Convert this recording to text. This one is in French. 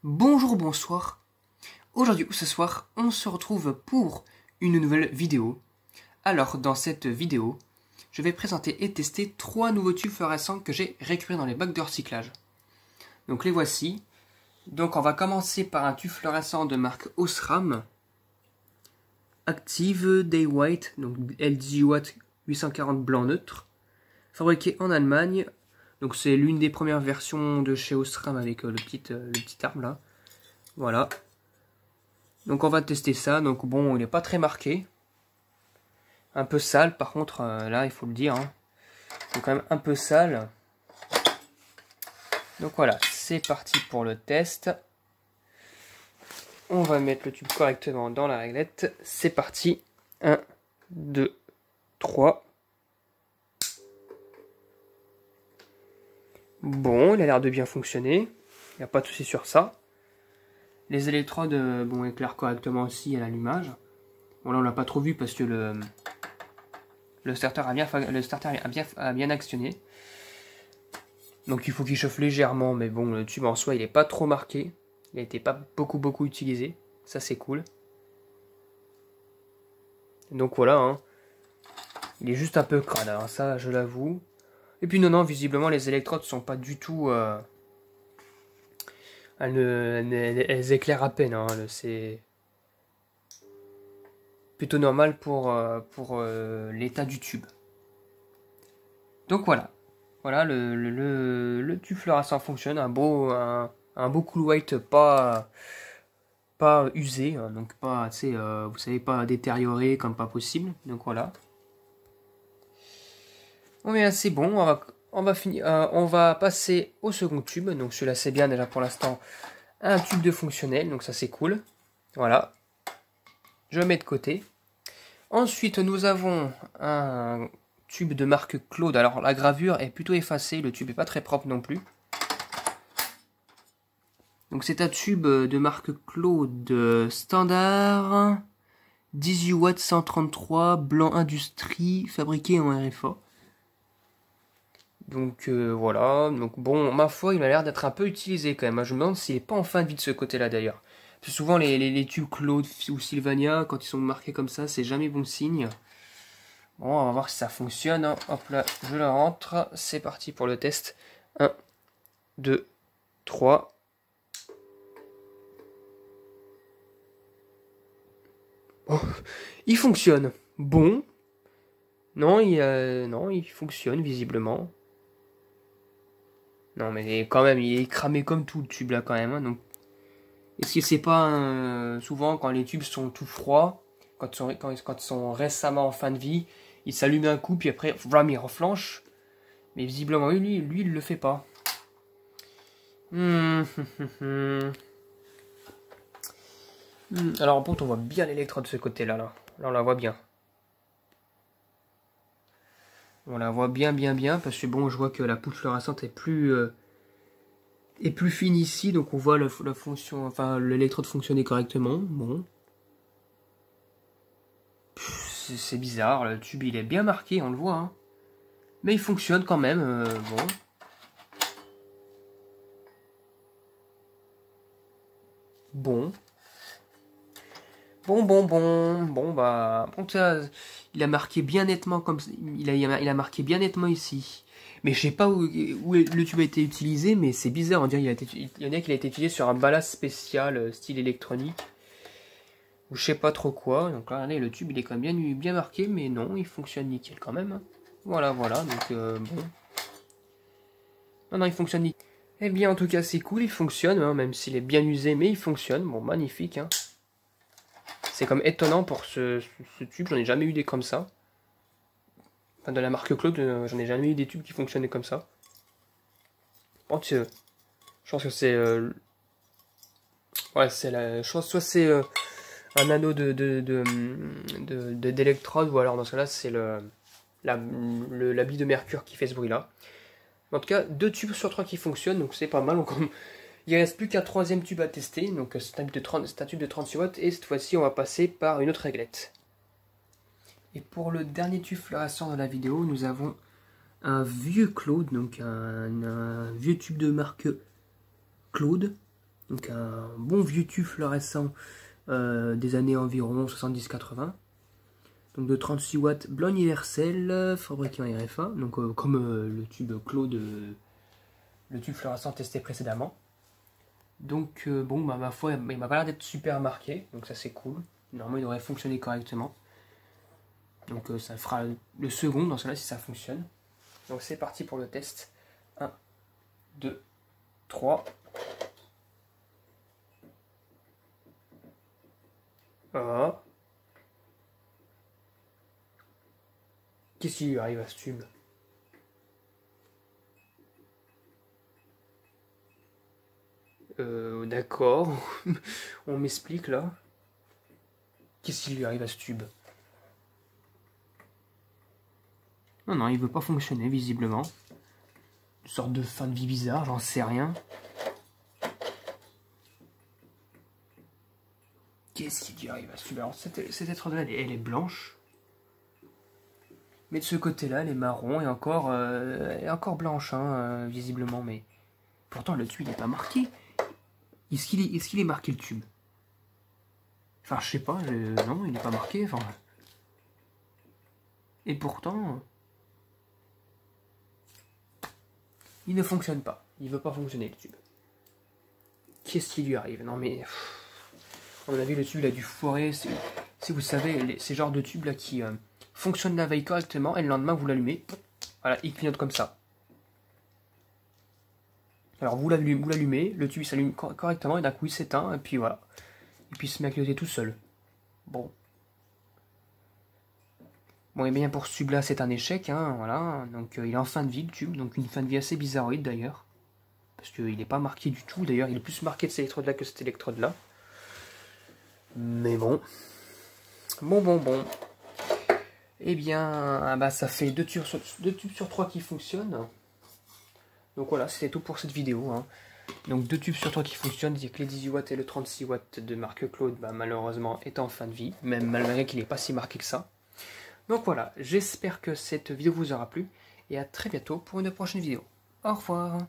Bonjour, bonsoir. Aujourd'hui ou ce soir, on se retrouve pour une nouvelle vidéo. Alors, dans cette vidéo, je vais présenter et tester 3 nouveaux tubes fluorescents que j'ai récupérés dans les bacs de recyclage. Donc les voici. Donc on va commencer par un tube fluorescent de marque Osram. Active Day White, donc LDG Watt 840 blanc neutre. Fabriqué en Allemagne. Donc c'est l'une des premières versions de chez Osram avec le petit arbre là. Voilà. Donc on va tester ça. Donc bon, il n'est pas très marqué. Un peu sale par contre, là il faut le dire. Hein. C'est quand même un peu sale. Donc voilà, c'est parti pour le test. On va mettre le tube correctement dans la réglette. C'est parti. 1, 2, 3. Bon, il a l'air de bien fonctionner. Il n'y a pas de souci sur ça. Les électrodes bon, éclairent correctement aussi à l'allumage. Bon là on l'a pas trop vu parce que le starter a bien actionné. Donc il faut qu'il chauffe légèrement, mais bon le tube en soi il n'est pas trop marqué. Il n'a été pas beaucoup utilisé. Ça c'est cool. Donc voilà, hein. Il est juste un peu crade, hein, ça je l'avoue. Et puis non, visiblement les électrodes sont pas du tout... elles éclairent à peine, hein, c'est plutôt normal pour l'état du tube. Donc voilà. Voilà, le tube fluorescent fonctionne, un beau cool white pas usé, hein, donc pas, vous savez, pas détérioré comme pas possible. Donc voilà. Bon, mais là c'est bon, on va passer au second tube. Donc celui-là c'est bien déjà pour l'instant, un tube de fonctionnel, donc ça c'est cool. Voilà, je mets de côté. Ensuite nous avons un tube de marque Claude. Alors la gravure est plutôt effacée, le tube est pas très propre non plus. Donc c'est un tube de marque Claude standard 18 watts 133 blanc industrie fabriqué en RFA. Donc voilà, donc bon, ma foi, il a l'air d'être un peu utilisé quand même. Je me demande s'il n'est pas en fin de vie de ce côté-là d'ailleurs. Parce que souvent les tubes Claude ou Sylvania, quand ils sont marqués comme ça, c'est jamais bon signe. Bon, on va voir si ça fonctionne. Hein. Hop là, je le rentre. C'est parti pour le test. 1, 2, 3. Oh, il fonctionne. Bon. Non, il fonctionne visiblement. Non, mais quand même, il est cramé comme tout le tube là quand même. Hein, donc, est-ce que c'est pas souvent quand les tubes sont tout froids, quand ils sont récemment en fin de vie, ils s'allument un coup puis après, vram, ils reflanchent. Mais visiblement, lui, il le fait pas. Alors, bon, on voit bien l'électrode de ce côté-là. Là, on la voit bien. On la voit bien, parce que bon, je vois que la poutre fluorescente est plus fine ici, donc on voit la fonction, enfin l'électrode fonctionner correctement. Bon, c'est bizarre, le tube il est bien marqué, on le voit, hein. Mais il fonctionne quand même. Bon. Bon, bah, il a marqué bien nettement comme il a marqué bien nettement ici. Mais je sais pas où le tube a été utilisé, mais c'est bizarre, on dirait qu'il a été utilisé sur un ballast spécial style électronique. Ou je sais pas trop quoi. Donc là, regardez, le tube il est quand même bien marqué, mais non, il fonctionne nickel quand même. Voilà, donc bon. Non, il fonctionne nickel. Eh bien, en tout cas, c'est cool, il fonctionne, hein, même s'il est bien usé, mais il fonctionne. Bon, magnifique, hein. C'est comme étonnant pour ce tube, j'en ai jamais eu des comme ça. Enfin, de la marque Claude, j'en ai jamais eu des tubes qui fonctionnaient comme ça. Bon, je pense que c'est... ouais, c'est la... Je pense soit c'est un anneau d'électrode, ou alors dans ce cas-là, c'est l'habit de mercure qui fait ce bruit-là. En tout cas, 2 tubes sur 3 qui fonctionnent, donc c'est pas mal. Donc, il reste plus qu'un 3e tube à tester, donc c'est un tube de 36 watts, et cette fois-ci on va passer par une autre réglette. Et pour le dernier tube fluorescent de la vidéo, nous avons un vieux Claude, donc un vieux tube de marque Claude, Donc un bon vieux tube fluorescent des années environ 70-80. Donc de 36 watts, blanc universel, fabriqué en RFA, donc comme le tube Claude, le tube fluorescent testé précédemment. Donc bon, bah, ma foi, il m'a pas l'air d'être super marqué, donc ça c'est cool. Normalement il devrait fonctionner correctement. Donc ça fera le second dans cela si ça fonctionne. Donc c'est parti pour le test. 1, 2, 3. Oh. Qu'est-ce qui lui arrive à ce tube? D'accord. On m'explique là. Qu'est-ce qui lui arrive à ce tube? Non, non, il veut pas fonctionner visiblement. Une sorte de fin de vie bizarre, j'en sais rien. Qu'est-ce qui lui arrive à ce tube? Alors cette électrode-là, elle est blanche. Mais de ce côté-là, elle est marron et elle est encore blanche, hein, visiblement. Mais pourtant, le tube, il n'est pas marqué. Est-ce qu'il est marqué le tube? Enfin, je sais pas, non, il n'est pas marqué. Enfin... Et pourtant, il ne fonctionne pas. Il veut pas fonctionner, le tube. Qu'est-ce qui lui arrive? Non, mais... À mon avis, le tube, il a dû foirer. Si vous savez, ces genres de tubes là qui fonctionnent la veille correctement et le lendemain, vous l'allumez. Voilà, il clignote comme ça. Alors vous l'allumez, le tube s'allume correctement et d'un coup il s'éteint et puis voilà. Et puis il se met à clignoter tout seul. Bon. Bon et bien pour ce tube là c'est un échec, hein, voilà. Donc il est en fin de vie le tube, donc une fin de vie assez bizarroïde d'ailleurs. Parce qu'il n'est pas marqué du tout, d'ailleurs il est plus marqué de cette électrode là que cette électrode là. Mais bon. Bon. Eh bien, bah, ça fait 2 tubes sur 3 qui fonctionnent. Donc voilà, c'était tout pour cette vidéo, hein. Donc 2 tubes sur 3 qui fonctionnent, c'est que les 18 watts et le 36 watts de marque Claude, bah, malheureusement, est en fin de vie, même malgré qu'il n'est pas si marqué que ça. Donc voilà, j'espère que cette vidéo vous aura plu, et à très bientôt pour une prochaine vidéo. Au revoir.